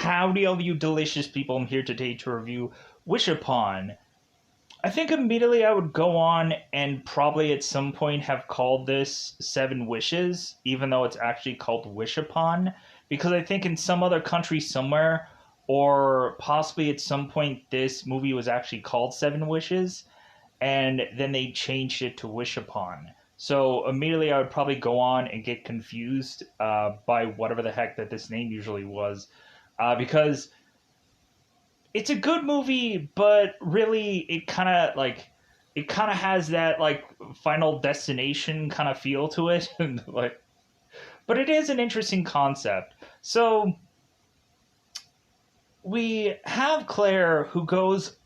Howdy, all you delicious people. I'm here today to review Wish Upon. I think immediately I would go on and probably at some point have called this Seven Wishes, even though it's actually called Wish Upon, because I think in some other country somewhere, or possibly at some point, this movie was actually called Seven Wishes, and then they changed it to Wish Upon. So immediately I would probably go on and get confused by whatever the heck that this name usually was, because it's a good movie, but really it kind of has that like Final Destination kind of feel to it, and like, but it is an interesting concept. So we have Claire who goes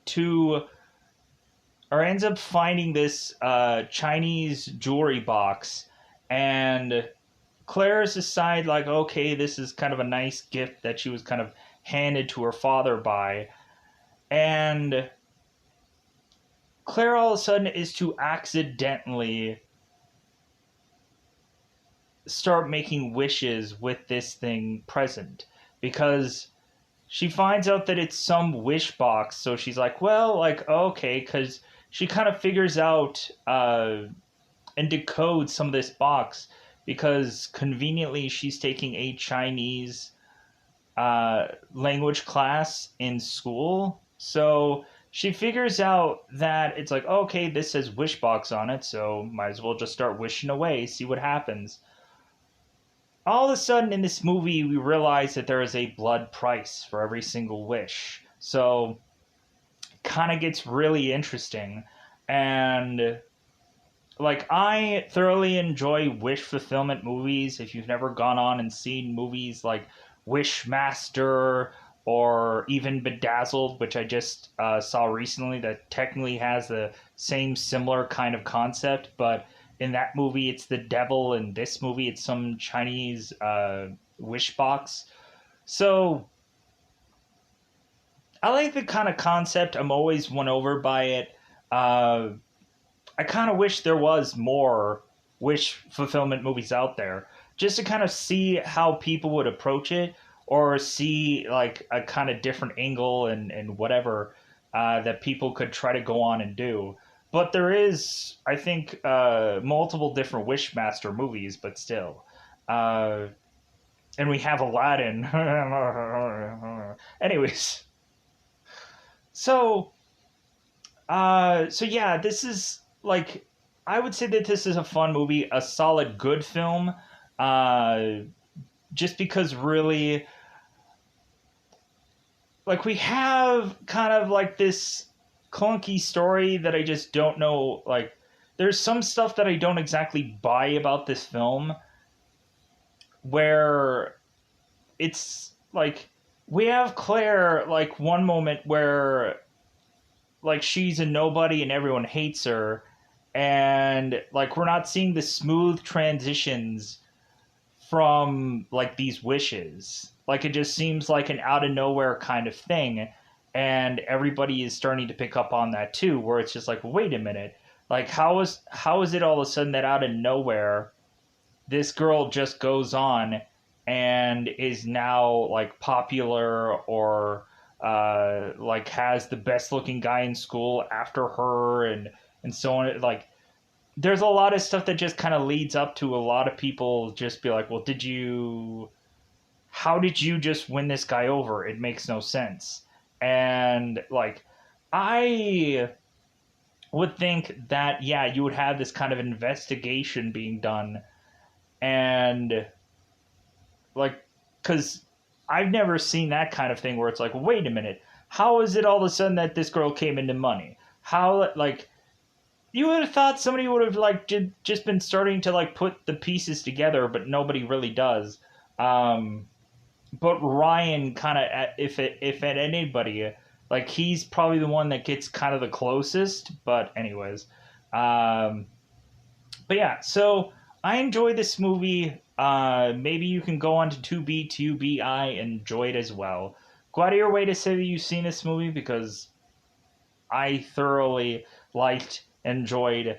to or ends up finding this Chinese jewelry box, and Claire's decide like, okay, this is kind of a nice gift that she was kind of handed to her father by, and Claire all of a sudden is to accidentally start making wishes with this thing present because she finds out that it's some wish box. So she's like, well, like, okay, because she kind of figures out and decodes some of this box because conveniently she's taking a Chinese language class in school. So she figures out that it's like, okay, this says wish box on it, so might as well just start wishing away, see what happens. All of a sudden in this movie, we realize that there is a blood price for every single wish. So kind of gets really interesting. And like, I thoroughly enjoy wish fulfillment movies. If you've never gone on and seen movies like Wishmaster or even Bedazzled, which I just saw recently, that technically has the same similar kind of concept, but in that movie it's the devil, in this movie it's some Chinese wish box. So I like the kind of concept. I'm always won over by it. Uh, I kind of wish there was more wish fulfillment movies out there just to kind of see how people would approach it or see like a kind of different angle and whatever that people could try to go on and do. But there is, I think, multiple different Wishmaster movies, but still. Uh, and we have Aladdin. Anyways, so so yeah, this is like, I would say that this is a fun movie, a solid good film. Uh, just because really, like, we have kind of like this clunky story that I just don't know. Like, there's some stuff that I don't exactly buy about this film, where it's like we have Claire like one moment where like she's a nobody and everyone hates her, and like we're not seeing the smooth transitions from like these wishes. Like, it just seems like an out of nowhere kind of thing, and everybody is starting to pick up on that too, where it's just like, wait a minute, like how is it all of a sudden that out of nowhere this girl just goes on and is now like popular, or like has the best looking guy in school after her, and so on. Like, there's a lot of stuff that just kind of leads up to a lot of people just be like, well, how did you just win this guy over? It makes no sense. And like, I would think that, yeah, you would have this kind of investigation being done, and like, because I've never seen that kind of thing where it's like, wait a minute, how is it all of a sudden that this girl came into money? How, like, you would have thought somebody would have like just been starting to like put the pieces together, but nobody really does. Um, but Ryan kind of, if at anybody, like, he's probably the one that gets kind of the closest. But anyways, um, but yeah, so I enjoy this movie. Maybe you can go on to 2B2BI and enjoy it as well. Go out of your way to say that you've seen this movie, because I thoroughly liked, enjoyed,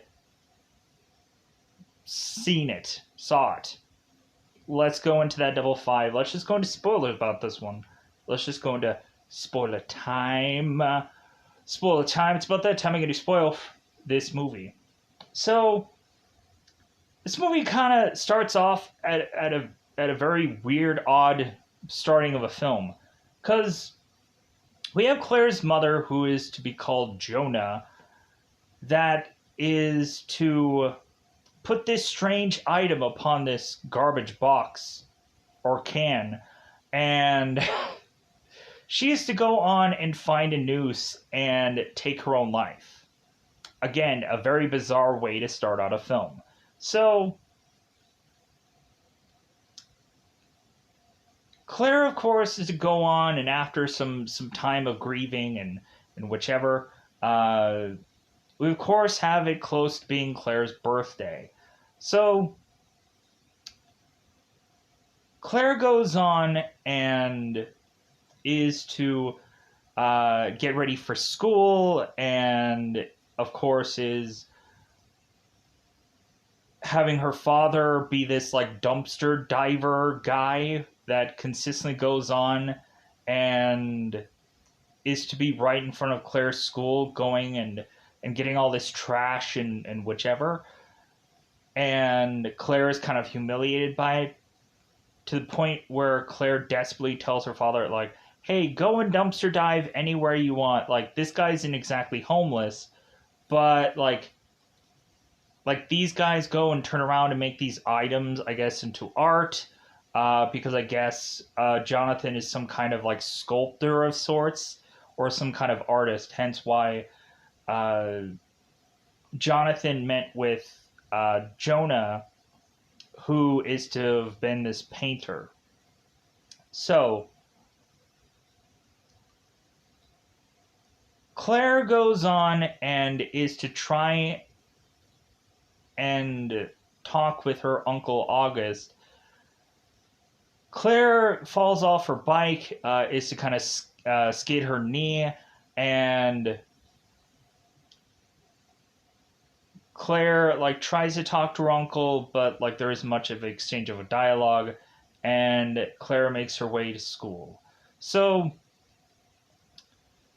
saw it. let's go into that Devil 5. Let's just go into spoilers about this one. Let's just go into spoiler time. Spoiler time. It's about that time I'm going to spoil this movie. So, this movie kind of starts off at a very weird, odd starting of a film. Because we have Claire's mother, who is to be called Jonah, that is to put this strange item upon this garbage box or can, and she is to go on and find a noose and take her own life. Again, a very bizarre way to start out a film. So, Claire, of course, is to go on, and after some time of grieving and whichever, we of course have it close to being Claire's birthday. So, Claire goes on and is to get ready for school, and of course is having her father be this like dumpster diver guy that consistently goes on and is to be right in front of Claire's school going and getting all this trash and whichever. And Claire is kind of humiliated by it to the point where Claire desperately tells her father, like, hey, go and dumpster dive anywhere you want. Like, this guy isn't exactly homeless, but like these guys go and turn around and make these items, I guess, into art. Because I guess Jonathan is some kind of like sculptor of sorts or some kind of artist. Hence why Jonathan met with Jonah, who is to have been this painter. So, Claire goes on and is to try and talk with her uncle August. Claire falls off her bike, is to kind of skid her knee, and Claire like tries to talk to her uncle, but like there isn't much of an exchange of a dialogue, and Claire makes her way to school. So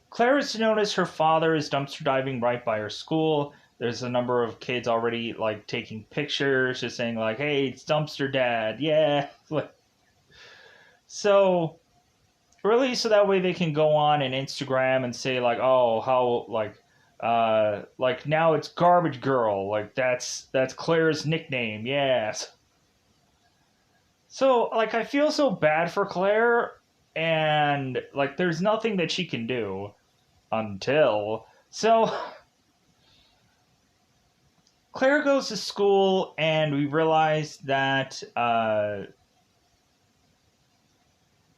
Claire is to notice her father is dumpster diving right by her school. There's a number of kids already like taking pictures, just saying like, "Hey, it's dumpster dad, yeah." So really, so that way they can go on and Instagram and say like, "Oh, how like now it's Garbage Girl, like that's Claire's nickname, yes." So like I feel so bad for Claire, and like there's nothing that she can do until so Claire goes to school, and we realize that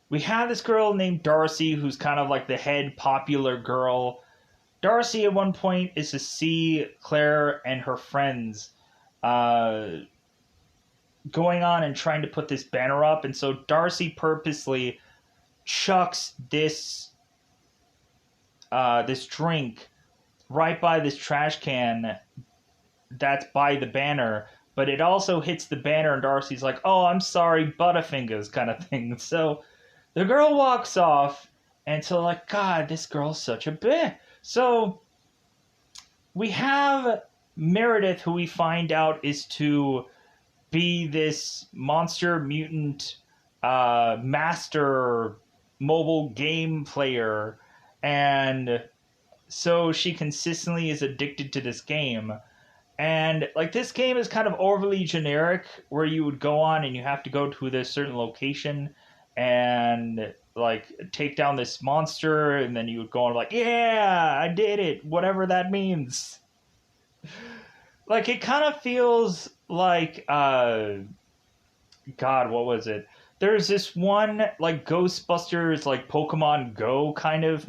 we have this girl named Darcy who's kind of like the head popular girl. Darcy at one point is to see Claire and her friends going on and trying to put this banner up, and so Darcy purposely chucks this this drink right by this trash can that's by the banner, but it also hits the banner, and Darcy's like, "Oh, I'm sorry, Butterfingers," kind of thing. So the girl walks off, and so like, God, this girl's such a bitch. So we have Meredith, who we find out is to be this monster mutant master mobile game player, and so she consistently is addicted to this game. And like this game is kind of overly generic, where you would go on and you have to go to this certain location and like take down this monster, and then you would go on like, yeah, I did it, whatever that means. Like it kind of feels like God, what was it? There's this one like Ghostbusters, like Pokemon Go kind of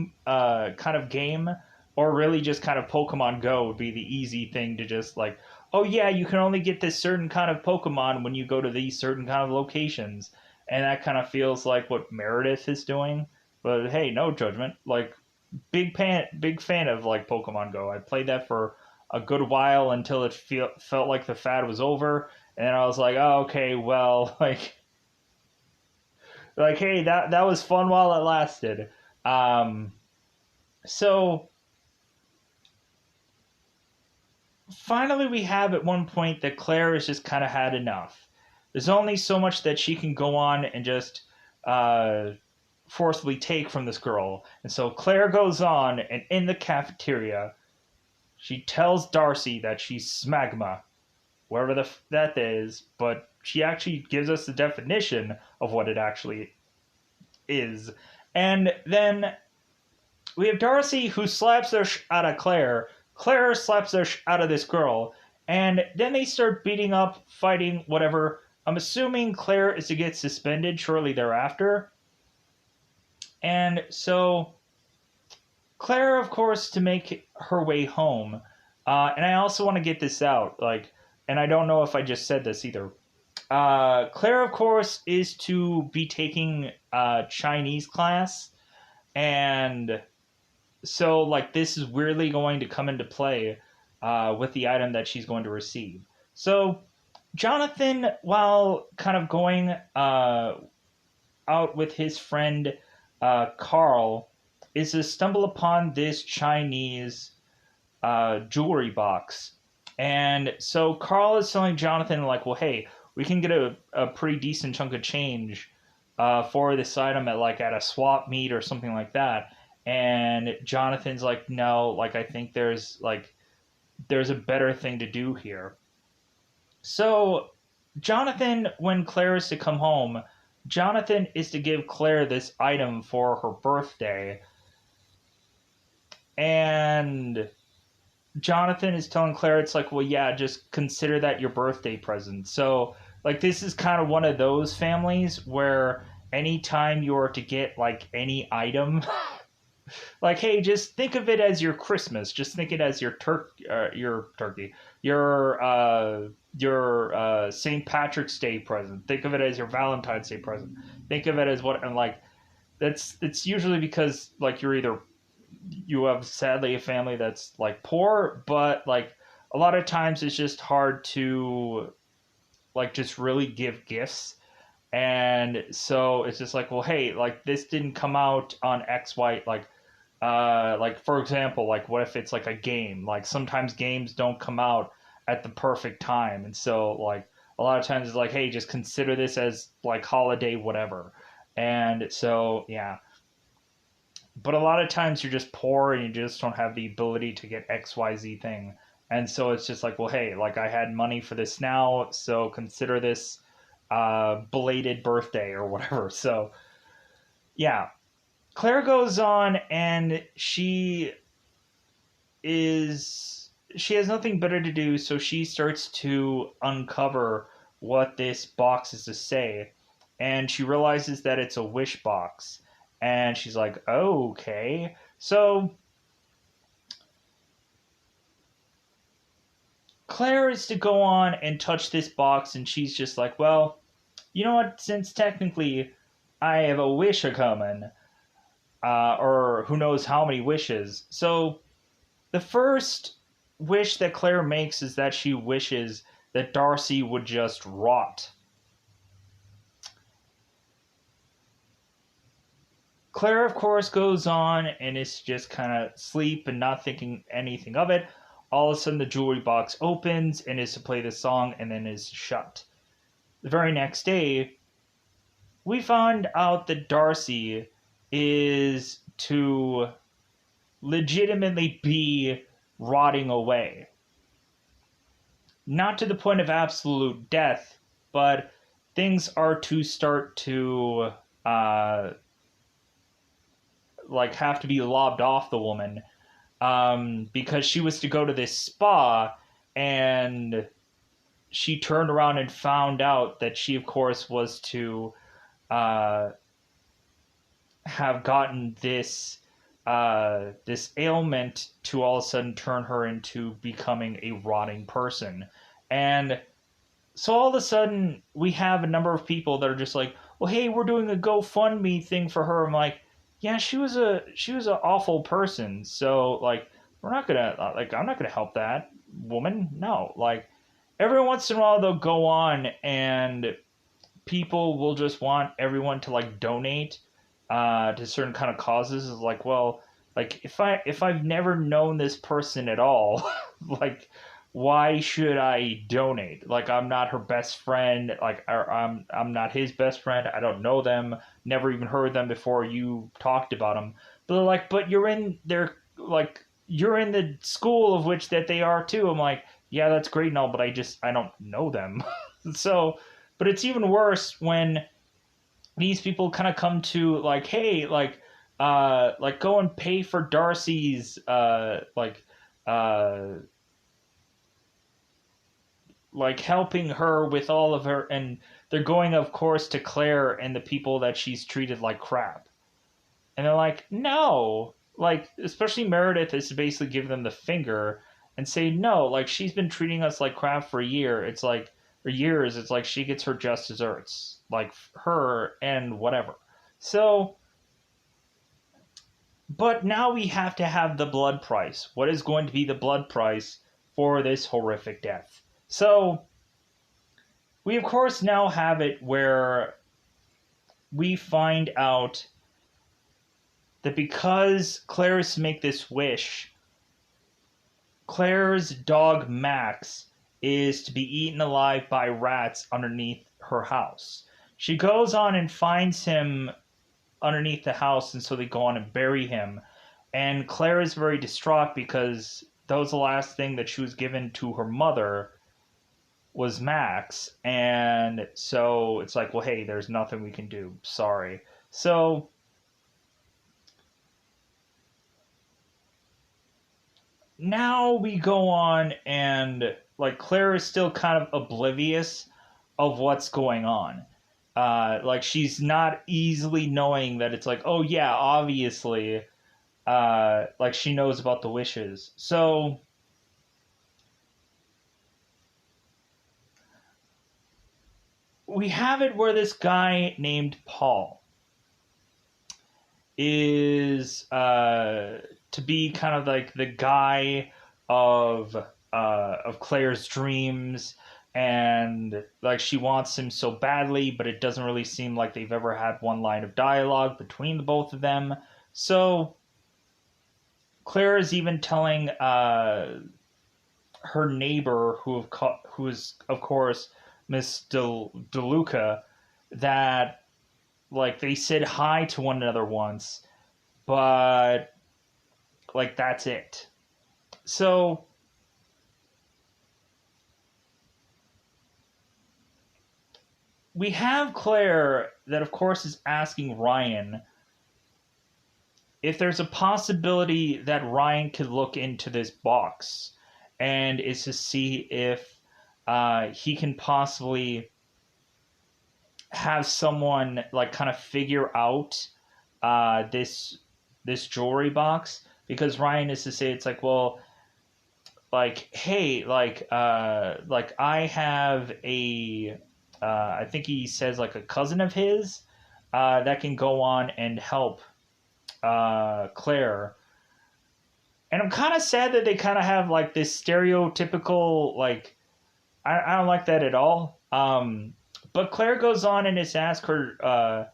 game, or really just kind of Pokemon Go would be the easy thing to just like, oh yeah, you can only get this certain kind of Pokemon when you go to these certain kind of locations, and that kind of feels like what Meredith is doing. But hey, no judgment. Like big fan of like Pokemon Go. I played that for a good while until it felt like the fad was over, and then I was like, oh okay, well like Like, hey, that was fun while it lasted. Um, so finally, we have at one point that Claire has just kind of had enough. There's only so much that she can go on and just uh, forcibly take from this girl. And so Claire goes on, and in the cafeteria, she tells Darcy that she's smegma, whatever that is, but she actually gives us the definition of what it actually is. And then we have Darcy who slaps the out of Claire. Claire slaps the out of this girl. And then they start beating up, fighting, whatever. I'm assuming Claire is to get suspended shortly thereafter. And so Claire, of course, to make her way home. And I also want to get this out, like, and I don't know if I just said this either. Claire, of course, is to be taking Chinese class, and so like this is weirdly going to come into play with the item that she's going to receive. So Jonathan, while kind of going out with his friend Carl, is to stumble upon this Chinese jewelry box. And so Carl is telling Jonathan, like, well, hey, we can get a pretty decent chunk of change for this item at a swap meet or something like that. And Jonathan's like, no, like I think there's a better thing to do here. So Jonathan, when Claire is to come home, Jonathan is to give Claire this item for her birthday. And Jonathan is telling Claire, it's like, well, yeah, just consider that your birthday present. So, like, this is kind of one of those families where anytime you are to get, like, any item, like, hey, just think of it as your Christmas. Just think it as your turkey, your St. Patrick's Day present. Think of it as your Valentine's Day present. Think of it as what, and like, it's usually because like you're either you have sadly a family that's like poor, but like a lot of times it's just hard to like just really give gifts. And so it's just like, well, hey, like this didn't come out on XY, like for example, like what if it's like a game? Like sometimes games don't come out at the perfect time. And so like a lot of times it's like, hey, just consider this as like holiday whatever. And so yeah, but a lot of times you're just poor and you just don't have the ability to get XYZ thing. And so it's just like, well, hey, like I had money for this now, so consider this belated birthday or whatever. So yeah, Claire goes on and she has nothing better to do, so she starts to uncover what this box is to say, and she realizes that it's a wish box, and she's like, oh, okay. So Claire is to go on and touch this box, and she's just like, well, you know what? Since technically I have a wish a coming, or who knows how many wishes. So the first wish that Claire makes is that she wishes that Darcy would just rot. Claire, of course, goes on and is just kind of asleep and not thinking anything of it. All of a sudden, the jewelry box opens and is to play the song and then is shut. The very next day, we find out that Darcy is to legitimately be rotting away. Not to the point of absolute death, but things are to start to like have to be lobbed off the woman, because she was to go to this spa and she turned around and found out that she of course was to uh, have gotten this ailment to all of a sudden turn her into becoming a rotting person. And so all of a sudden we have a number of people that are just like, well, hey, we're doing a GoFundMe thing for her. I'm like, yeah, she was an awful person. So like, we're not gonna like, I'm not gonna help that woman. No, like every once in a while they'll go on and people will just want everyone to like donate to certain kind of causes. Is like, well, like if I've never known this person at all, like why should I donate? Like I'm not her best friend. Like I'm not his best friend. I don't know them. Never even heard them before you talked about them. But they're like, but you're in their like you're in the school of which that they are too. I'm like, yeah, that's great and all, but I don't know them. So, but it's even worse when these people kind of come to like, hey, like go and pay for Darcy's uh like helping her with all of her, and they're going of course to Claire and the people that she's treated like crap. And they're like, no, like especially Meredith is to basically give them the finger and say no, like she's been treating us like crap for a year. It's like for years. It's like she gets her just desserts, like her and whatever. So, but now we have to have the blood price. What is going to be the blood price for this horrific death? So we of course now have it where we find out that because Clarice make this wish, Claire's dog Max is to be eaten alive by rats underneath her house. She goes on and finds him underneath the house, and so they go on and bury him. And Claire is very distraught because that was the last thing that she was given to her mother was Max. And so it's like, well, hey, there's nothing we can do. Sorry. So now we go on and like Claire is still kind of oblivious of what's going on. Like she's not easily knowing that it's like, oh yeah, obviously, like she knows about the wishes. So we have it where this guy named Paul is to be kind of like the guy of Claire's dreams, and like she wants him so badly, but it doesn't really seem like they've ever had one line of dialogue between the both of them. So Claire is even telling her neighbor, who is of course Miss DeLuca, that like they said hi to one another once, but like that's it. So we have Claire that of course is asking Ryan if there's a possibility that Ryan could look into this box, and is to see if he can possibly have someone like kind of figure out this jewelry box, because Ryan is to say it's like, well, like hey, like I have a I think he says like a cousin of his that can go on and help Claire. And I'm kind of sad that they kind of have like this stereotypical like I don't like that at all. But Claire goes on and is asked her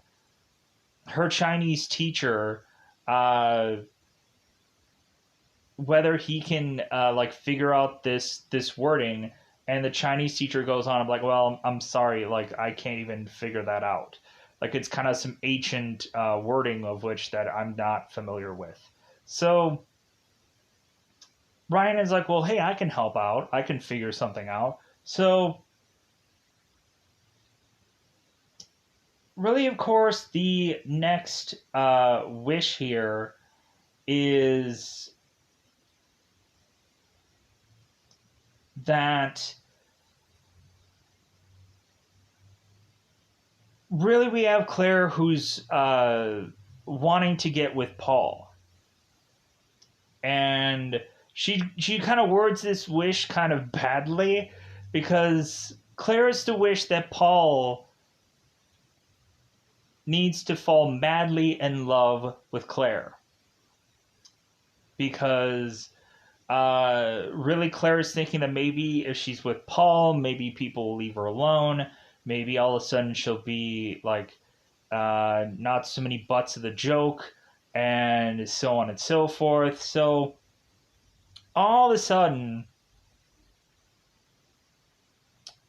Chinese teacher uh, whether he can like figure out this wording, and the Chinese teacher goes on, I'm like, well, I'm sorry, like I can't even figure that out. Like it's kind of some ancient wording of which that I'm not familiar with. So Ryan is like, well, hey, I can help out. I can figure something out. So really, of course, the next wish here is that really we have Claire who's wanting to get with Paul, and she kind of words this wish kind of badly, because Claire is to wish that Paul needs to fall madly in love with Claire, because really Claire is thinking that maybe if she's with Paul, maybe people will leave her alone. maybe all of a sudden she'll be like not so many butts of the joke, and so on and so forth. So all of a sudden,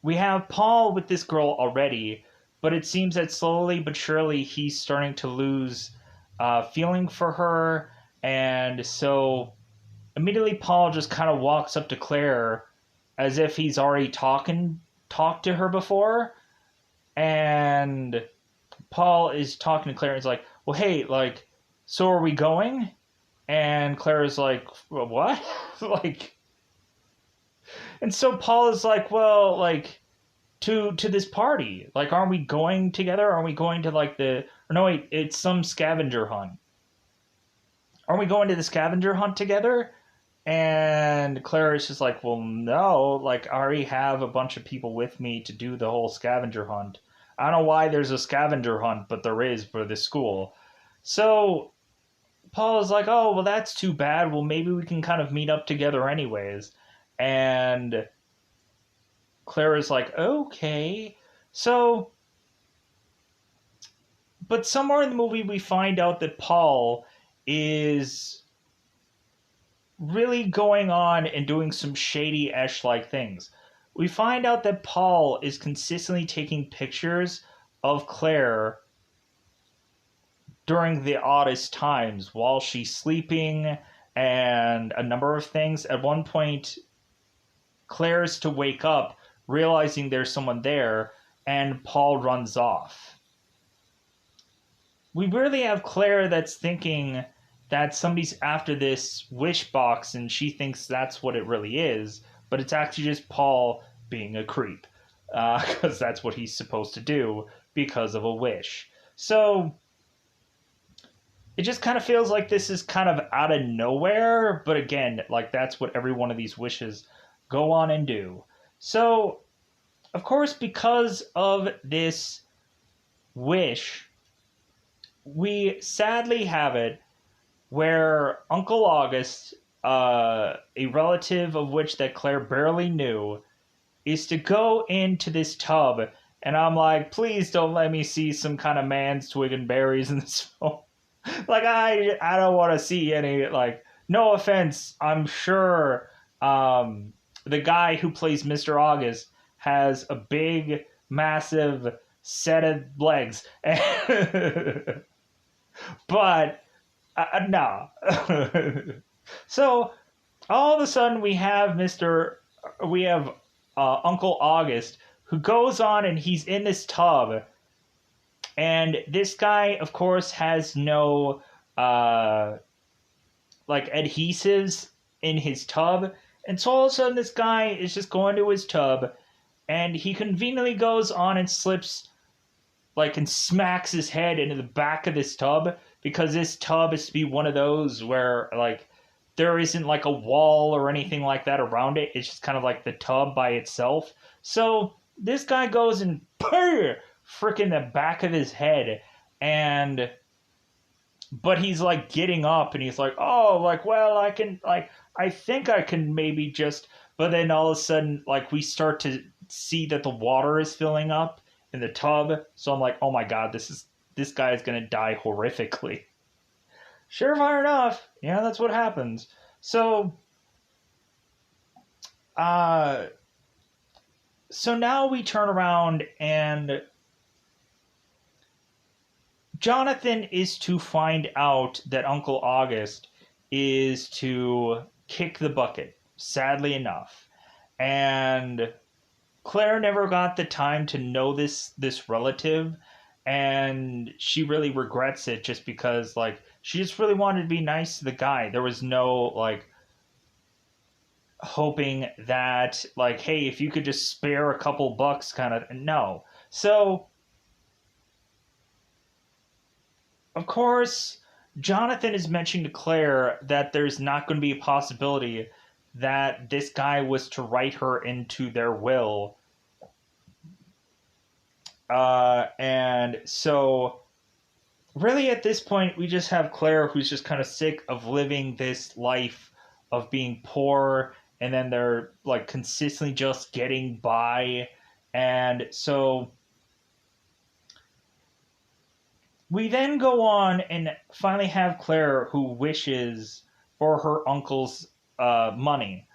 we have Paul with this girl already, but it seems that slowly but surely he's starting to lose feeling for her, and so immediately Paul just kind of walks up to Claire as if he's already talked to her before, and Paul is talking to Claire and is like, "Well, hey, like, so are we going?" And Claire is like, "Well, what?" Like, and so Paul is like, "Well, like, to this party. Like, aren't we going together? Aren't we going to like the? Or no, wait, it's some scavenger hunt. Aren't we going to the scavenger hunt together?" And Claire is just like, "Well, no. Like, I already have a bunch of people with me to do the whole scavenger hunt. I don't know why there's a scavenger hunt, but there is for this school." So Paul is like, "Oh, well, that's too bad. Well, maybe we can kind of meet up together anyways." And Claire is like, "Okay." So, but somewhere in the movie, we find out that Paul is really going on and doing some shady Esh like things. We find out that Paul is consistently taking pictures of Claire during the oddest times while she's sleeping and a number of things. At one point, Claire's to wake up, realizing there's someone there, and Paul runs off. We really have Claire that's thinking that somebody's after this wish box and she thinks that's what it really is, but it's actually just Paul being a creep. Because that's what he's supposed to do because of a wish. So it just kind of feels like this is kind of out of nowhere, but again, like that's what every one of these wishes go on and do. So, of course, because of this wish, we sadly have it where Uncle August, a relative of which that Claire barely knew, is to go into this tub, and I'm like, please don't let me see some kind of man's twig and berries in this film. Like I don't want to see any, like, no offense, I'm sure the guy who plays Mr. August has a big, massive set of legs, but no. So all of a sudden we have Uncle August who goes on and he's in this tub, and this guy, of course, has no like adhesives in his tub, and so all of a sudden this guy is just going to his tub, and he conveniently goes on and slips like and smacks his head into the back of this tub, because this tub is to be one of those where like there isn't like a wall or anything like that around it. It's just kind of like the tub by itself. So this guy goes and freaking the back of his head, and but he's like getting up and he's like, oh, like, well, I can, like, I think I can maybe just, but then all of a sudden, like, we start to see that the water is filling up in the tub. So I'm like, oh my God, this guy is going to die horrifically. Surefire enough. Yeah, that's what happens. So, uh, so now we turn around and Jonathan is to find out that Uncle August is to kick the bucket, sadly enough. And Claire never got the time to know this relative, and she really regrets it just because like she just really wanted to be nice to the guy. There was no like hoping that like, hey, if you could just spare a couple bucks kind of, no. So of course, Jonathan is mentioning to Claire that there's not going to be a possibility that this guy was to write her into their will. And so, really, at this point, we just have Claire who's just kind of sick of living this life of being poor, and then they're like consistently just getting by. And so We then go on and finally have Claire who wishes for her uncle's money.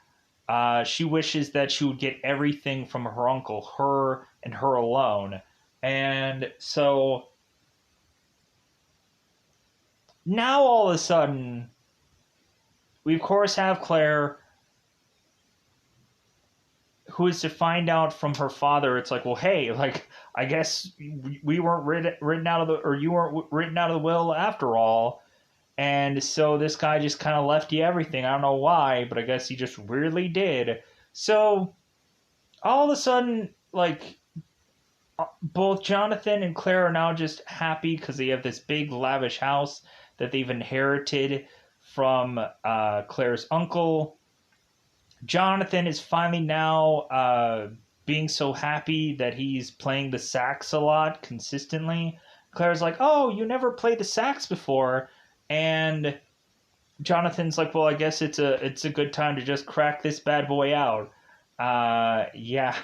She wishes that she would get everything from her uncle, her and her alone. And so now all of a sudden, we of course have Claire who is to find out from her father. It's like, well, hey, like, I guess we weren't written out of the, or you weren't written out of the will after all. And so this guy just kind of left you everything. I don't know why, but I guess he just weirdly did. So all of a sudden, like, both Jonathan and Claire are now just happy because they have this big lavish house that they've inherited from Claire's uncle. Jonathan is finally now being so happy that he's playing the sax a lot consistently. Claire's like, "Oh, you never played the sax before," and Jonathan's like, "Well, I guess it's a good time to just crack this bad boy out." Yeah.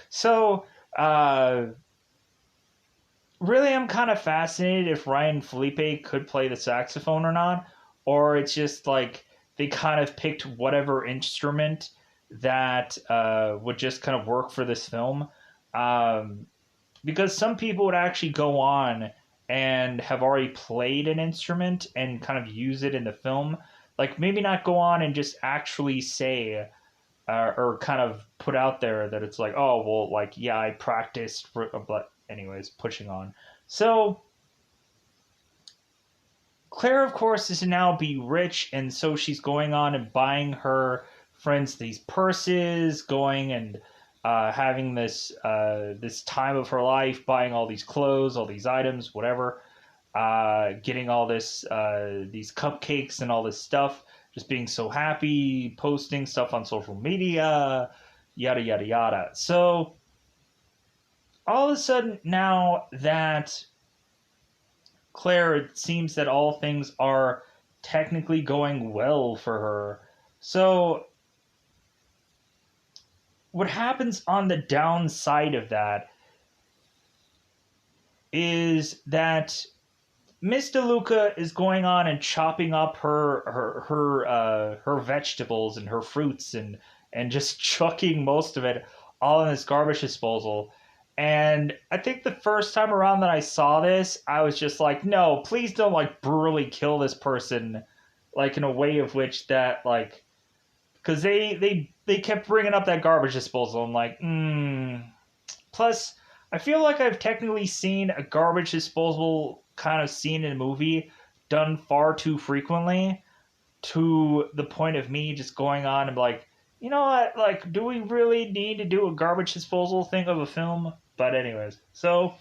So, uh, really, I'm kind of fascinated if Ryan Felipe could play the saxophone or not, or it's just like they kind of picked whatever instrument that would just kind of work for this film. Um, because some people would actually go on and have already played an instrument and kind of use it in the film. Like maybe not go on and just actually say or kind of put out there that it's like, oh, well, like, yeah, I practiced, but anyways, pushing on. So Claire, of course, is to now be rich, and so she's going on and buying her friends these purses, going and having this time of her life, buying all these clothes, all these items, whatever, getting all these cupcakes and all this stuff, just being so happy, posting stuff on social media, yada yada yada. So all of a sudden, now that Claire, it seems that all things are technically going well for her. So, what happens on the downside of that is that Miss DeLuca is going on and chopping up her vegetables and her fruits and just chucking most of it all in this garbage disposal. And I think the first time around that I saw this, I was just like, no, please don't like brutally kill this person, like in a way of which that like, because they kept bringing up that garbage disposal. I'm like, Plus, I feel like I've technically seen a garbage disposal kind of scene in a movie done far too frequently to the point of me just going on and like, you know what? Like, do we really need to do a garbage disposal thing of a film? But anyways, so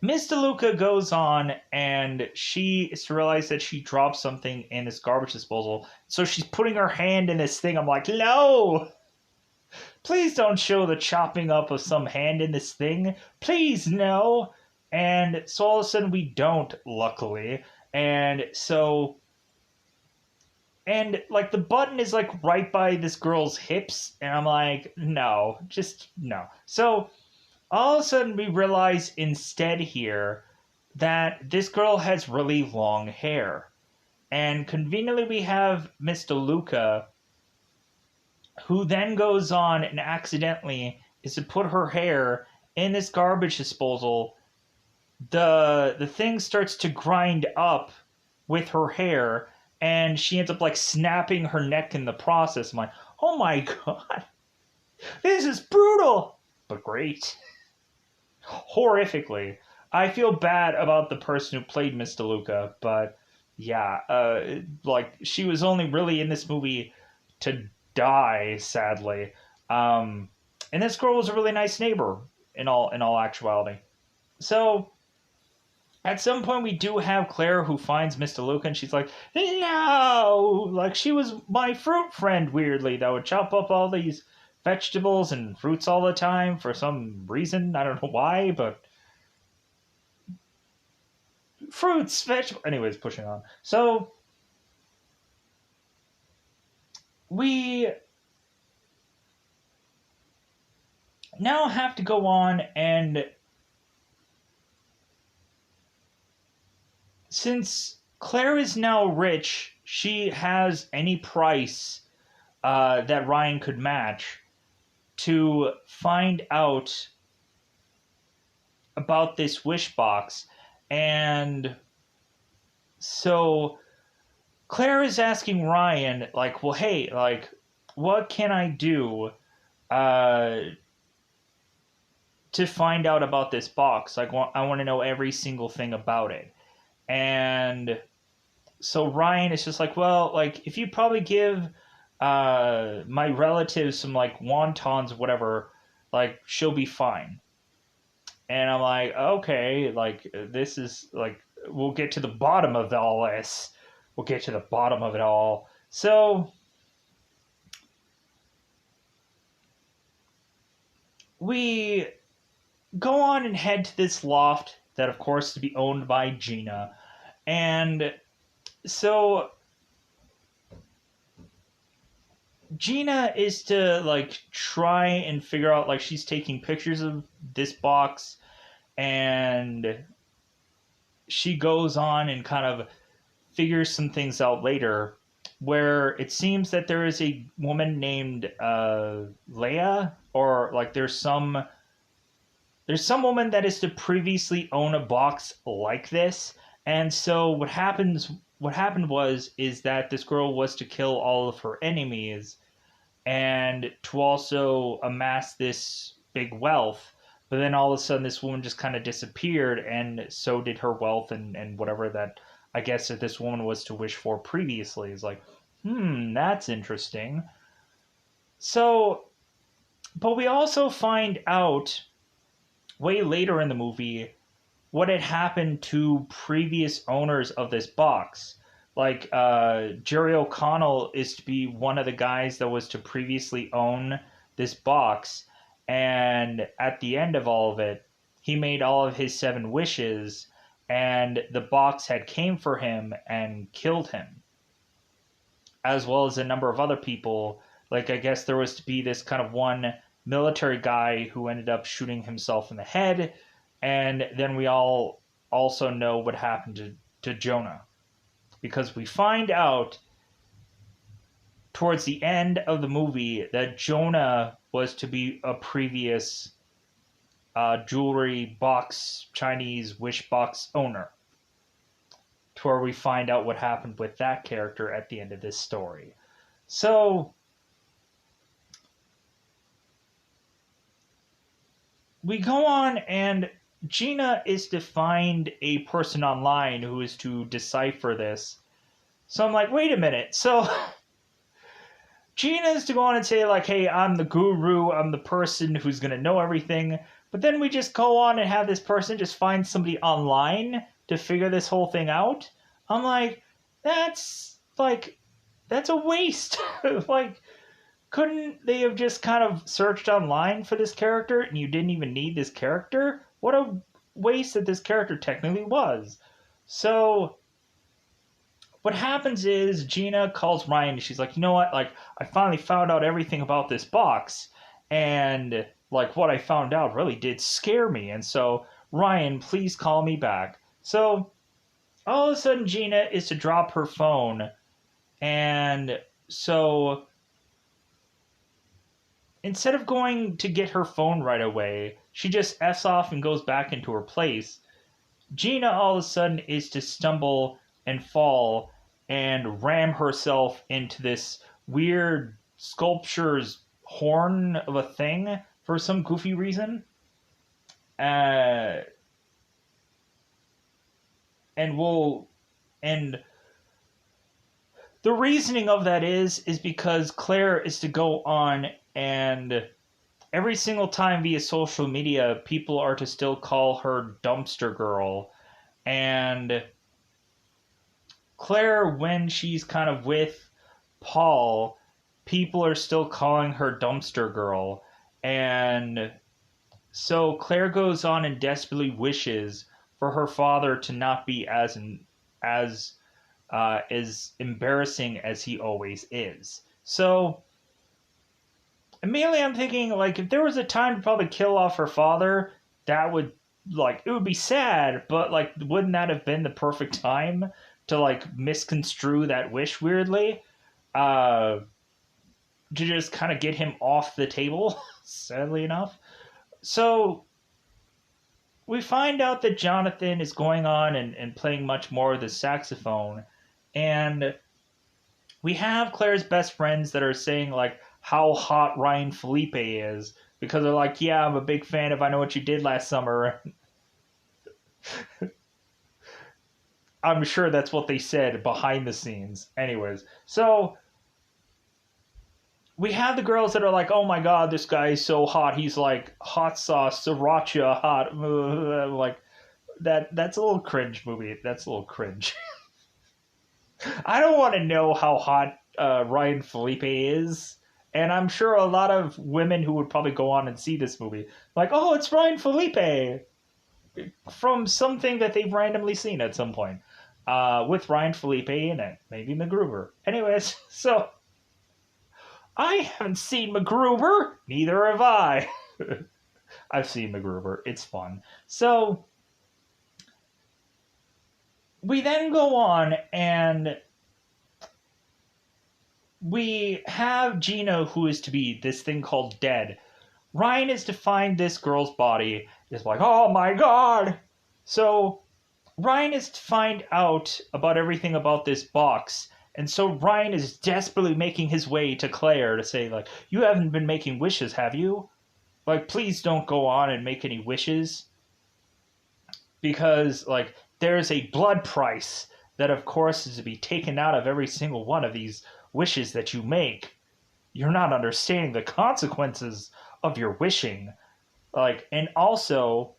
Miss DeLuca goes on and she is to realize that she dropped something in this garbage disposal. So she's putting her hand in this thing. I'm like, no! Please don't show the chopping up of some hand in this thing. Please, no. And so all of a sudden we don't, luckily. And so, and like the button is like right by this girl's hips. And I'm like, no, just no. So all of a sudden we realize instead here that this girl has really long hair. And conveniently we have Miss DeLuca who then goes on and accidentally is to put her hair in this garbage disposal. The thing starts to grind up with her hair, and she ends up like snapping her neck in the process. I'm like, oh my god, this is brutal, but great, horrifically. I feel bad about the person who played Miss DeLuca, but yeah, like she was only really in this movie to die, sadly. Um, and this girl was a really nice neighbor in all actuality. So at some point we do have Claire who finds Miss DeLuca and she's like, no, like she was my fruit friend weirdly that would chop up all these vegetables and fruits all the time for some reason. I don't know why, but fruits, vegetables. Anyways, pushing on. So we now have to go on and since Claire is now rich, she has any price that Ryan could match to find out about this wish box. And so Claire is asking Ryan, like, well, hey, like, what can I do uh, to find out about this box? Like, I want to know every single thing about it. And so Ryan is just like, well, like, if you probably give my relatives some, like, wontons, whatever, like, she'll be fine. And I'm like, okay, like, this is, like, we'll get to the bottom of all this. We'll get to the bottom of it all. So we go on and head to this loft that, of course, is to be owned by Gina. And so Gina is to, like, try and figure out, like, she's taking pictures of this box, and she goes on and kind of figures some things out later, where it seems that there is a woman named Leia, or, like, there's some woman that is to previously own a box like this. And so what happened was is that this girl was to kill all of her enemies and to also amass this big wealth. But then all of a sudden, this woman just kind of disappeared, and so did her wealth and whatever that I guess that this woman was to wish for previously. Is like, that's interesting. So, but we also find out way later in the movie what had happened to previous owners of this box. Like, Jerry O'Connell is to be one of the guys that was to previously own this box. And at the end of all of it, he made all of his 7 wishes, and the box had came for him and killed him, as well as a number of other people. Like, I guess there was to be this kind of one military guy who ended up shooting himself in the head. And then we all also know what happened to Jonah, because we find out towards the end of the movie that Jonah was to be a previous jewelry box, Chinese wish box owner, to where we find out what happened with that character at the end of this story. So we go on, and Gina is to find a person online who is to decipher this. So I'm like, wait a minute. So Gina is to go on and say, like, hey, I'm the guru, I'm the person who's going to know everything. But then we just go on and have this person just find somebody online to figure this whole thing out. I'm like, that's a waste. Like, couldn't they have just kind of searched online for this character and you didn't even need this character? What a waste that this character technically was. So what happens is Gina calls Ryan and she's like, you know what? Like, I finally found out everything about this box, and like what I found out really did scare me. And so, Ryan, please call me back. So all of a sudden, Gina is to drop her phone, and so instead of going to get her phone right away, she just F's off and goes back into her place. Gina all of a sudden is to stumble and fall and ram herself into this weird sculpture's horn of a thing for some goofy reason. Uh, and we'll and the reasoning of that is because Claire is to go on, and every single time via social media, people are to still call her Dumpster Girl. And Claire, when she's kind of with Paul, people are still calling her Dumpster Girl. And so Claire goes on and desperately wishes for her father to not be as embarrassing as he always is. So immediately I'm thinking, like, if there was a time to probably kill off her father, that would like it would be sad, but like wouldn't that have been the perfect time to like misconstrue that wish weirdly? Uh to just kind of get him off the table, sadly enough. So we find out that Jonathan is going on and playing much more of the saxophone. And we have Claire's best friends that are saying, like, how hot Ryan Felipe is. Because they're like, yeah, I'm a big fan of I Know What You Did Last Summer. I'm sure that's what they said behind the scenes. Anyways, so we have the girls that are like, oh my god, this guy is so hot. He's like hot sauce, sriracha hot. Like, that's a little cringe movie. That's a little cringe. I don't want to know how hot Ryan Felipe is. And I'm sure a lot of women who would probably go on and see this movie, like, oh, it's Ryan Felipe from something that they've randomly seen at some point, with Ryan Felipe in it, maybe MacGruber. Anyways, so I haven't seen MacGruber, neither have I. I've seen MacGruber, it's fun. So we then go on and we have Gina, who is to be this thing called dead. Ryan is to find this girl's body. Is like, oh my god! So Ryan is to find out about everything about this box. And so Ryan is desperately making his way to Claire to say, like, you haven't been making wishes, have you? Like, please don't go on and make any wishes. Because, like, there's a blood price that, of course, is to be taken out of every single one of these wishes that you make. You're not understanding the consequences of your wishing. Like, and also,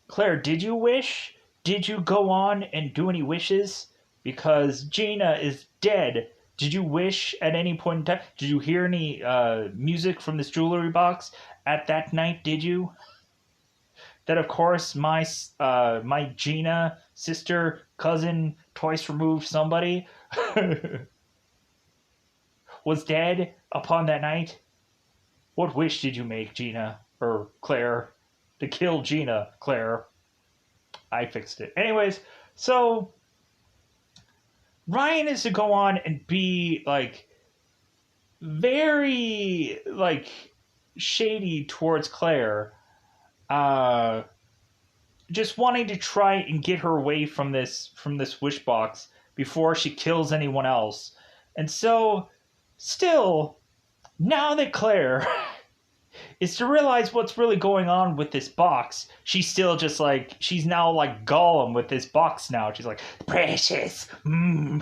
Claire, did you wish? Did you go on and do any wishes? Because Gina is dead. Did you wish at any point in time? Did you hear any music from this jewelry box at that night? Did you? That of course my Gina sister cousin twice removed somebody was dead upon that night. What wish did you make, Gina or Claire, to kill Gina? Claire, I fixed it. Anyways, so Ryan is to go on and be like very like shady towards Claire, uh, just wanting to try and get her away from this wish box before she kills anyone else. And so, still, now that Claire is to realize what's really going on with this box, she's still just like, she's now like Gollum with this box now. She's like, precious.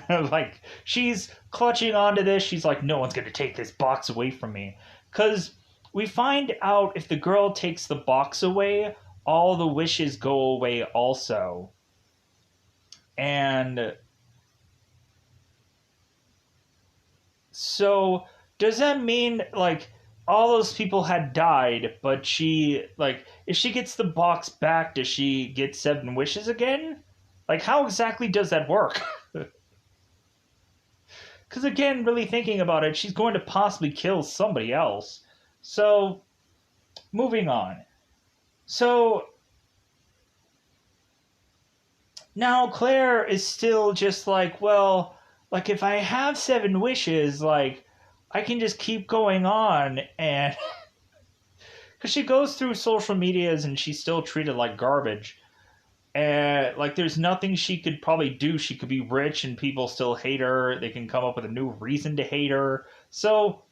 Like, she's clutching onto this. She's like, no one's going to take this box away from me. Because we find out if the girl takes the box away, all the wishes go away also. And so, does that mean, like, all those people had died, but she, like, if she gets the box back, does she get 7 wishes again? Like, how exactly does that work? Because, again, really thinking about it, she's going to possibly kill somebody else. So, moving on. So, now Claire is still just like, well, like, if I have 7 wishes, like, I can just keep going on, and because she goes through social medias and she's still treated like garbage, and like there's nothing she could probably do. She could be rich and people still hate her. They can come up with a new reason to hate her. So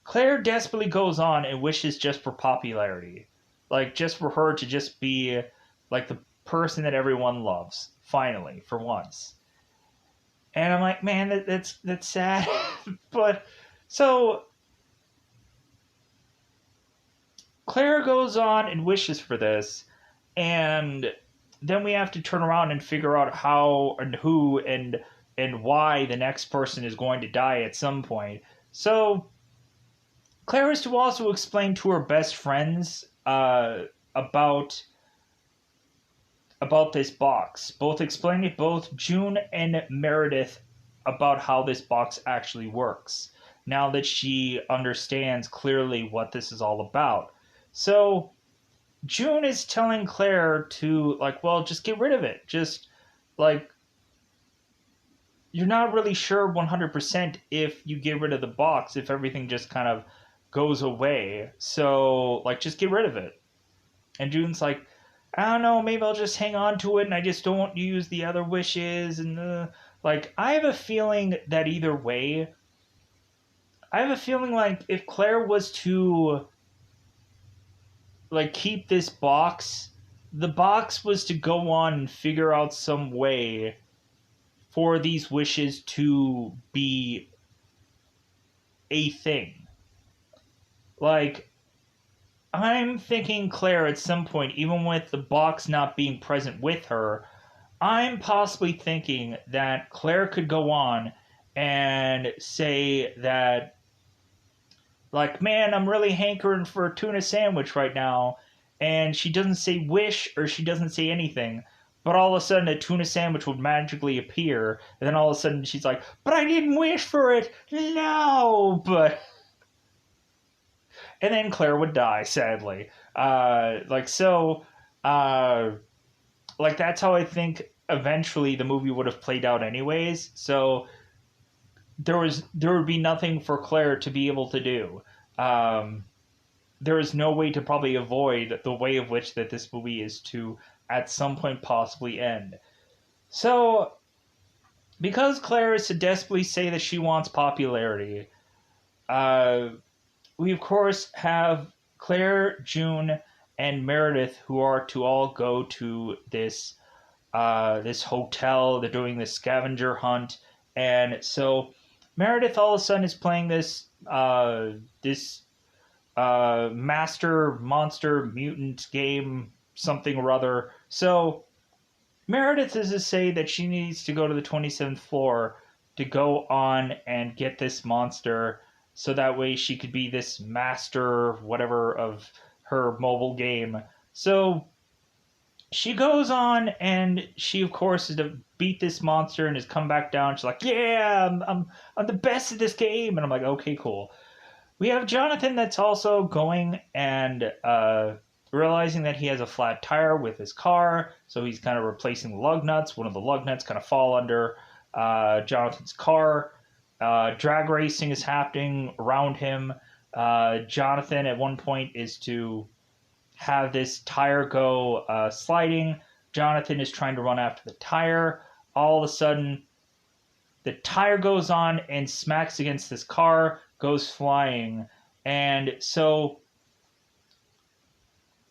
Claire desperately goes on and wishes just for popularity, like just for her to just be like the person that everyone loves finally for once. And I'm like, man, that's sad. But so Claire goes on and wishes for this, and then we have to turn around and figure out how and who and why the next person is going to die at some point. So Claire is to also explain to her best friends about this box, both explaining it both June and Meredith about how this box actually works. Now that she understands clearly what this is all about. So June is telling Claire to, like, well, just get rid of it. Just, like, you're not really sure 100% if you get rid of the box, if everything just kind of goes away. So, like, just get rid of it. And June's like, I don't know, maybe I'll just hang on to it and I just don't use the other wishes. And, like, I have a feeling that either way, I have a feeling like if Claire was to, like, keep this box, the box was to go on and figure out some way for these wishes to be a thing. Like, I'm thinking Claire at some point, even with the box not being present with her, I'm possibly thinking that Claire could go on and say that, like, man, I'm really hankering for a tuna sandwich right now. And she doesn't say wish or she doesn't say anything. But all of a sudden, a tuna sandwich would magically appear. And then all of a sudden, she's like, but I didn't wish for it. No. But. And then Claire would die, sadly. Like, so. Like, that's how I think eventually the movie would have played out, anyways. So there would be nothing for Claire to be able to do. Um, there is no way to probably avoid the way of which that this movie is to at some point possibly end. So because Claire is to desperately say that she wants popularity, uh, we of course have Claire, June, and Meredith who are to all go to this hotel. They're doing this scavenger hunt, and so Meredith all of a sudden is playing this master monster mutant game, something or other. So Meredith is to say that she needs to go to the 27th floor to go on and get this monster, so that way she could be this master whatever of her mobile game. So she goes on and she of course is to beat this monster and has come back down. She's like, yeah, I'm the best at this game. And I'm like, okay, cool. We have Jonathan that's also going and realizing that he has a flat tire with his car, so he's kind of replacing the lug nuts. One of the lug nuts kind of fall under Jonathan's car. Drag racing is happening around him. Jonathan at one point is to have this tire go sliding. Jonathan is trying to run after the tire. All of a sudden, the tire goes on and smacks against this car, goes flying. And so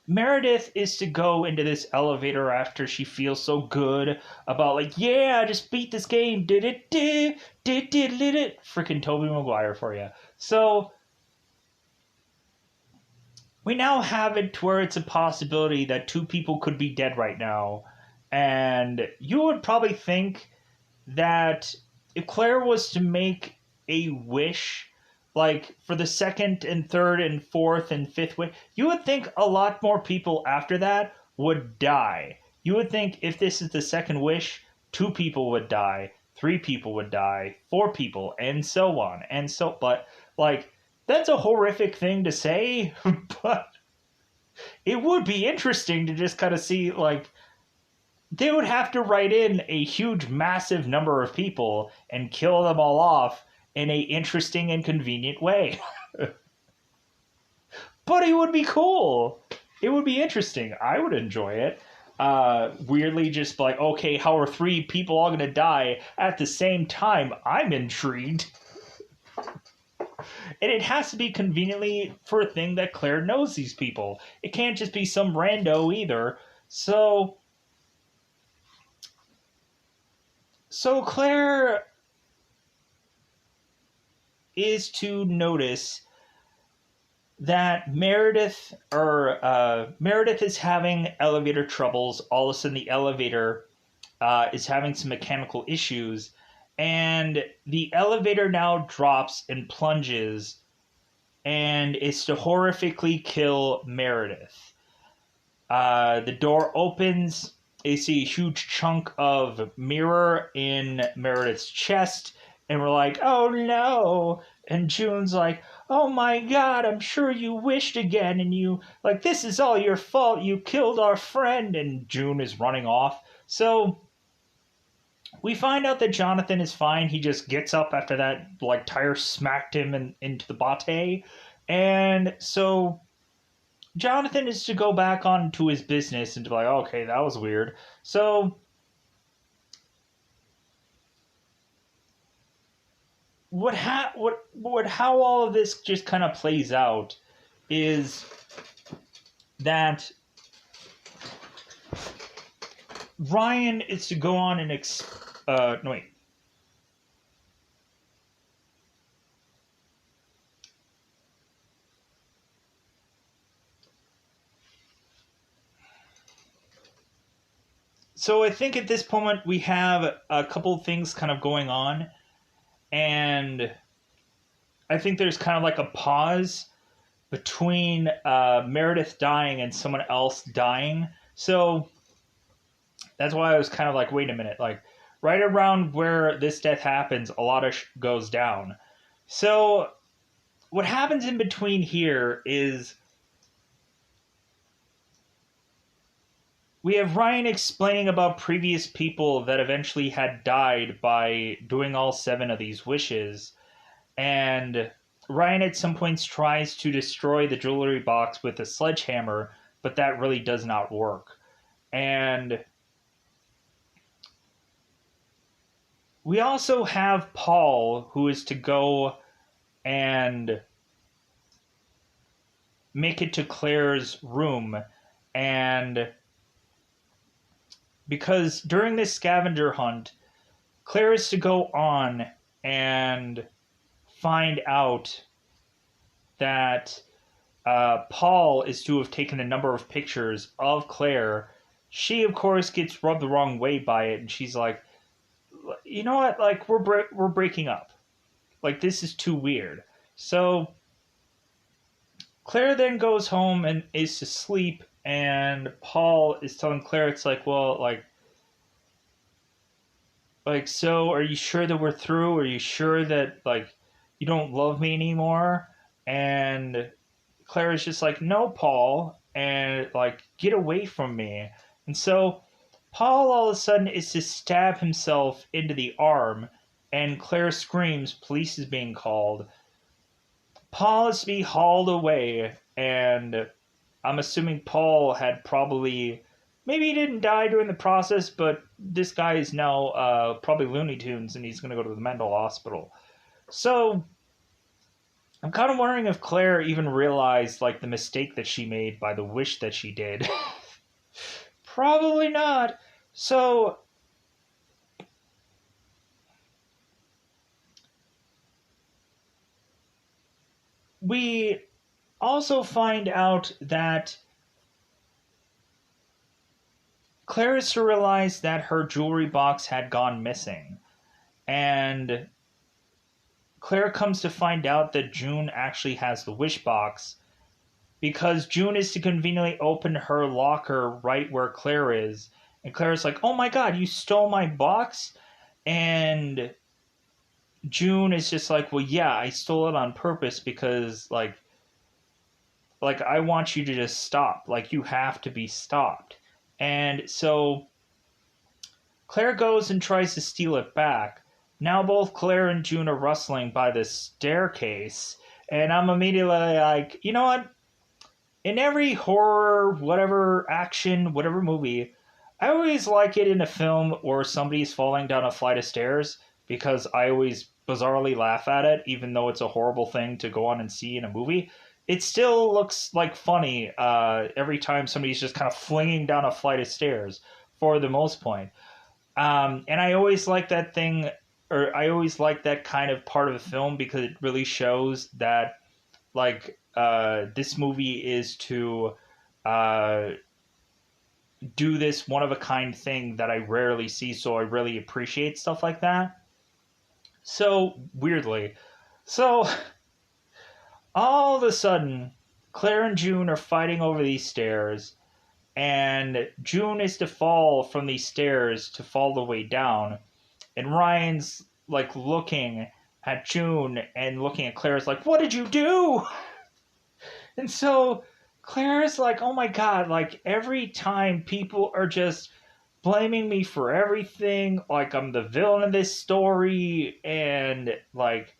Meredith is to go into this elevator after she feels so good about, like, yeah, I just beat this game. Did it. Freaking Tobey Maguire for you. So we now have it to where it's a possibility that two people could be dead right now. And you would probably think that if Claire was to make a wish, like for the second and third and fourth and fifth wish, you would think a lot more people after that would die. You would think if this is the second wish, two people would die, three people would die, four people, and so on. And so, but, like, that's a horrific thing to say, but it would be interesting to just kind of see, like, they would have to write in a huge, massive number of people and kill them all off in a interesting and convenient way. But it would be cool. It would be interesting. I would enjoy it. Weirdly, just like, okay, how are three people all going to die at the same time? I'm intrigued. And it has to be conveniently for a thing that Claire knows these people. It can't just be some rando either. So Claire is to notice that Meredith is having elevator troubles. All of a sudden, the elevator is having some mechanical issues, and the elevator now drops and plunges, and is to horrifically kill Meredith. The door opens. You see a huge chunk of mirror in Meredith's chest, And we're like, oh no. And June's like, oh my god, I'm sure you wished again. And you, like, this is all your fault. You killed our friend. And June is running off. So we find out that Jonathan is fine. He just gets up after that, like, tire smacked him into the bate. And so Jonathan is to go back on to his business and to be like, okay, that was weird. So how all of this just kind of plays out is that Ryan is to go on and no wait. So I think at this moment we have a couple of things kind of going on, and I think there's kind of like a pause between Meredith dying and someone else dying. So that's why I was kind of like, wait a minute, like right around where this death happens, a lot of goes down. So what happens in between here is we have Ryan explaining about previous people that eventually had died by doing all 7 of these wishes. And Ryan at some points tries to destroy the jewelry box with a sledgehammer, but that really does not work. And we also have Paul, who is to go and make it to Claire's room. And because during this scavenger hunt, Claire is to go on and find out that Paul is to have taken a number of pictures of Claire. She, of course, gets rubbed the wrong way by it, and she's like, you know what? Like, we're breaking up. Like, this is too weird. So Claire then goes home and is to sleep, and Paul is telling Claire, it's like, well, so are you sure that we're through? Are you sure that, like, you don't love me anymore? And Claire is just like, no, Paul, and, like, get away from me. And so Paul all of a sudden is to stab himself into the arm, and Claire screams, police is being called. Paul is to be hauled away, and I'm assuming Paul had probably, maybe he didn't die during the process, but this guy is now probably Looney Tunes, and he's going to go to the mental hospital. So I'm kind of wondering if Claire even realized, like, the mistake that she made by the wish that she did. Probably not. So we also find out that Claire is to realize that her jewelry box had gone missing. And Claire comes to find out that June actually has the wish box, because June is to conveniently open her locker right where Claire is. And Claire's like, oh my god, you stole my box? And June is just like, well, yeah, I stole it on purpose because, like I want you to just stop. Like, you have to be stopped. And so Claire goes and tries to steal it back. Now both Claire and June are rustling by the staircase, and I'm immediately like, you know what? In every horror, whatever action, whatever movie, I always like it in a film where somebody's falling down a flight of stairs, because I always bizarrely laugh at it, even though it's a horrible thing to go on and see in a movie. It still looks like funny every time somebody's just kind of flinging down a flight of stairs for the most point. And I always like that thing, or I always like that kind of part of the film, because it really shows that, like, this movie is to do this one of a kind thing that I rarely see, so I really appreciate stuff like that. So, weirdly. So, all of a sudden, Claire and June are fighting over these stairs, and June is to fall from these stairs to fall the way down. And Ryan's like looking at June and looking at Claire is like, what did you do? And so Claire is like, oh my god, like every time people are just blaming me for everything, like I'm the villain of this story, and like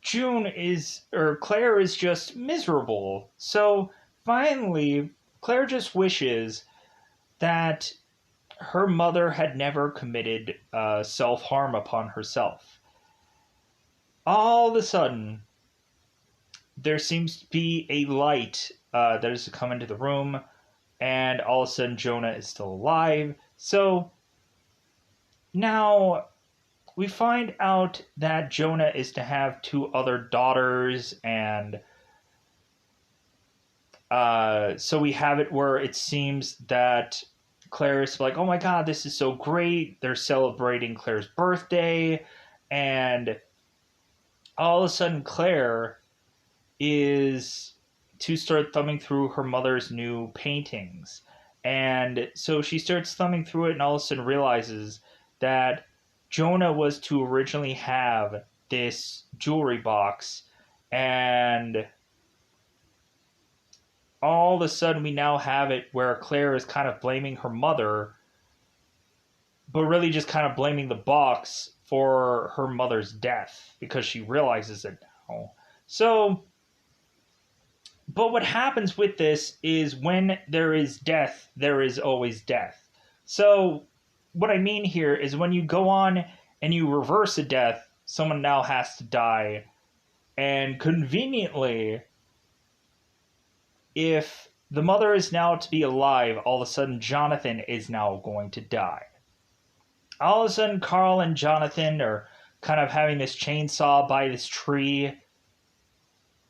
Claire is just miserable. So finally, Claire just wishes that her mother had never committed self harm upon herself. All of a sudden, there seems to be a light that has come into the room, and all of a sudden, Jonah is still alive. So now we find out that Jonah is to have two other daughters, and so we have it where it seems that Claire is like, oh my god, this is so great. They're celebrating Claire's birthday, and all of a sudden, Claire is to start thumbing through her mother's new paintings. And so she starts thumbing through it and all of a sudden realizes that Jonah was to originally have this jewelry box, and all of a sudden we now have it where Claire is kind of blaming her mother, but really just kind of blaming the box for her mother's death because she realizes it now. So, but what happens with this is when there is death, there is always death. So, what I mean here is when you go on and you reverse a death, someone now has to die. And conveniently, if the mother is now to be alive, all of a sudden Jonathan is now going to die. All of a sudden, Carl and Jonathan are kind of having this chainsaw by this tree.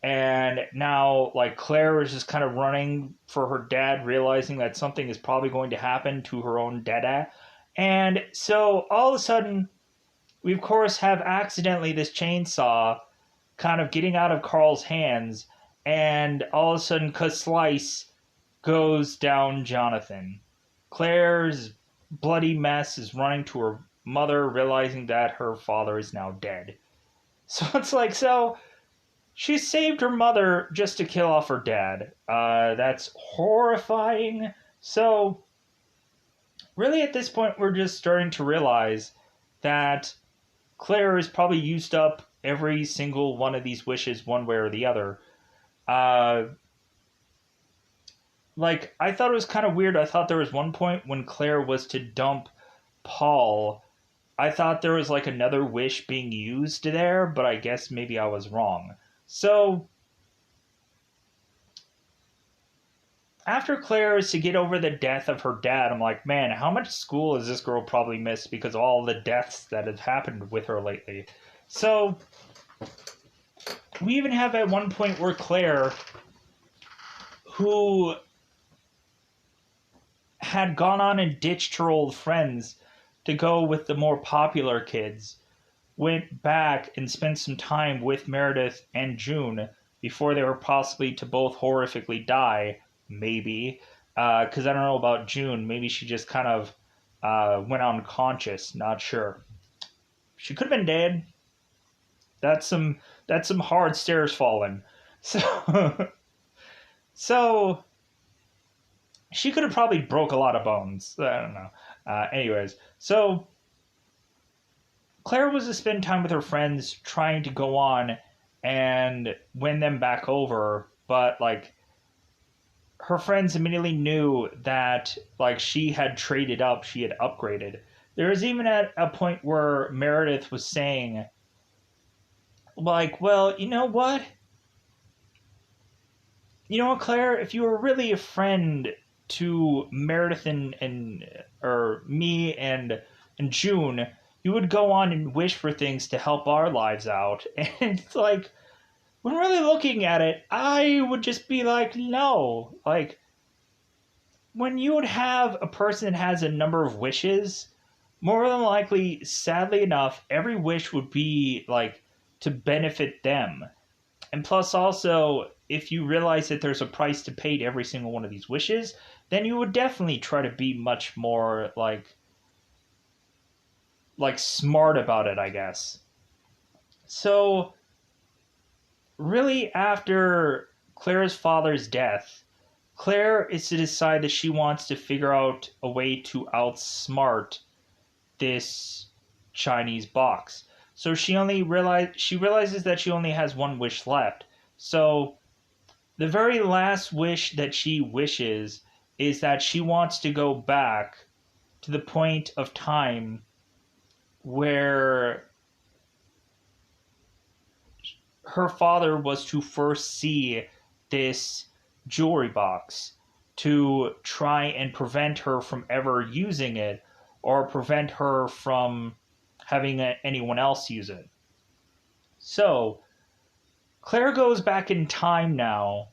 And now, like, Claire is just kind of running for her dad, realizing that something is probably going to happen to her own dada. And so, all of a sudden, we, of course, have accidentally this chainsaw kind of getting out of Carl's hands. And all of a sudden, Slice goes down Jonathan. Claire's bloody mess is running to her mother, realizing that her father is now dead. So it's like, so she saved her mother just to kill off her dad. That's horrifying. So really at this point, we're just starting to realize that Claire has probably used up every single one of these wishes one way or the other. Like, I thought it was kind of weird. I thought there was one point when Claire was to dump Paul. I thought there was like another wish being used there, but I guess maybe I was wrong. So, after Claire is to get over the death of her dad, I'm like, man, how much school has this girl probably missed because of all the deaths that have happened with her lately? So, we even have at one point where Claire, who had gone on and ditched her old friends to go with the more popular kids, went back and spent some time with Meredith and June before they were possibly to both horrifically die, maybe. Because I don't know about June. Maybe she just kind of went unconscious. Not sure. She could have been dead. That's some hard stairs falling. So, so she could have probably broke a lot of bones. I don't know. Anyways, so Claire was to spend time with her friends trying to go on and win them back over, but like her friends immediately knew that like she had traded up, she had upgraded. There was even at a point where Meredith was saying, like, well, you know what? You know what, Claire? If you were really a friend to Meredith and or me and June, you would go on and wish for things to help our lives out. And it's like, when really looking at it, I would just be like, no. Like, when you would have a person that has a number of wishes, more than likely, sadly enough, every wish would be like to benefit them. And plus, also, if you realize that there's a price to pay to every single one of these wishes, then you would definitely try to be much more like like smart about it, I guess. So really, after Claire's father's death, Claire is to decide that she wants to figure out a way to outsmart this Chinese box. So she realizes that she only has one wish left. So the very last wish that she wishes is that she wants to go back to the point of time where her father was to first see this jewelry box to try and prevent her from ever using it or prevent her from having anyone else use it. So, Claire goes back in time now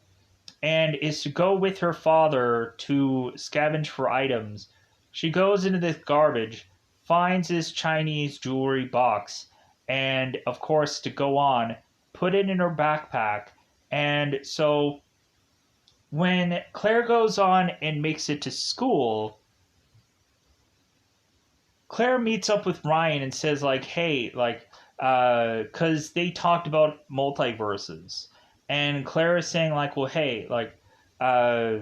and is to go with her father to scavenge for items. She goes into this garbage, finds this Chinese jewelry box, and of course, to go on, put it in her backpack. And so when Claire goes on and makes it to school, Claire meets up with Ryan and says, like, hey, like, because they talked about multiverses. And Claire is saying, like, well, hey, uh,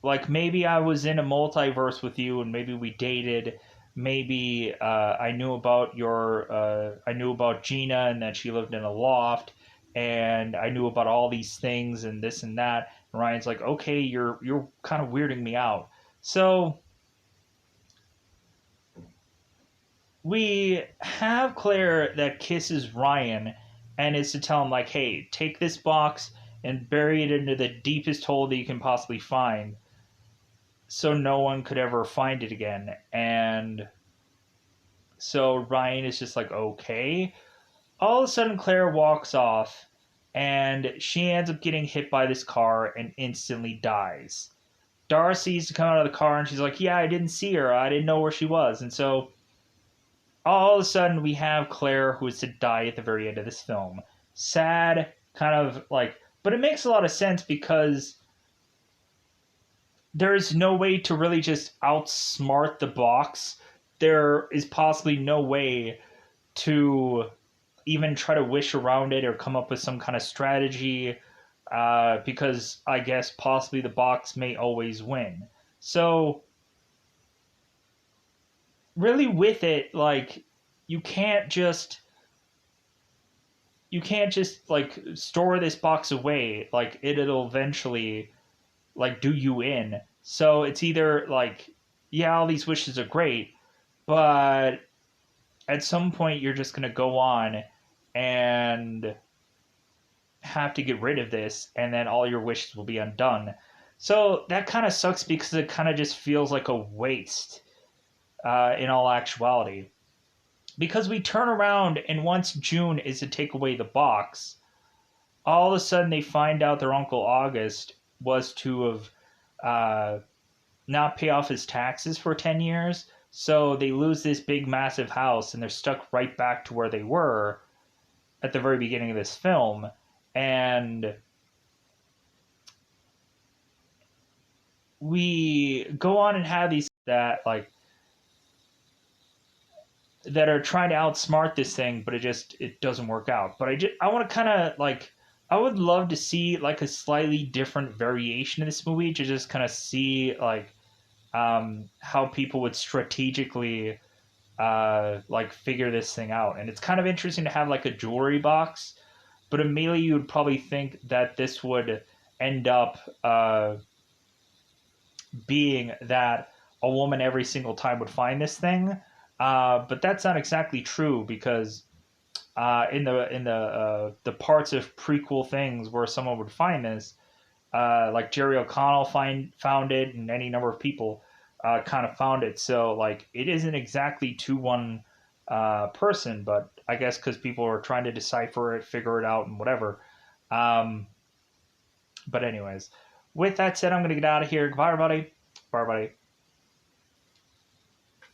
like maybe I was in a multiverse with you and maybe we dated. Maybe I knew about Gina and that she lived in a loft, and I knew about all these things and this and that. And Ryan's like, okay, you're kind of weirding me out. So we have Claire that kisses Ryan and is to tell him, like, hey, take this box and bury it into the deepest hole that you can possibly find so no one could ever find it again. And so Ryan is just like, okay. All of a sudden, Claire walks off and she ends up getting hit by this car and instantly dies. Darcy's to come out of the car and she's like, yeah, I didn't see her. I didn't know where she was. And so all of a sudden, we have Claire who is to die at the very end of this film. Sad, kind of like, but it makes a lot of sense because there is no way to really just outsmart the box. There is possibly no way to even try to wish around it or come up with some kind of strategy because I guess possibly the box may always win. So, really, with it, like, you can't just like store this box away. Like, it'll eventually like do you in. So it's either like, yeah, all these wishes are great, but at some point you're just gonna go on and have to get rid of this, and then all your wishes will be undone. So that kind of sucks because it kind of just feels like a waste in all actuality. Because we turn around and once June is to take away the box, all of a sudden they find out their Uncle August was to have not pay off his taxes for 10 years. So they lose this big, massive house and they're stuck right back to where they were at the very beginning of this film. And we go on and have these that, like, that are trying to outsmart this thing, but it doesn't work out. But I want to kind of like, I would love to see like a slightly different variation of this movie to just kind of see like how people would strategically like figure this thing out. And it's kind of interesting to have like a jewelry box, but immediately you would probably think that this would end up being that a woman every single time would find this thing. But that's not exactly true because in the parts of prequel things where someone would find this, like Jerry O'Connell found it, and any number of people kind of found it. So like it isn't exactly to one person, but I guess because people are trying to decipher it, figure it out, and whatever. Um, but anyways, with that said, I'm gonna get out of here. Goodbye, everybody. Bye, everybody.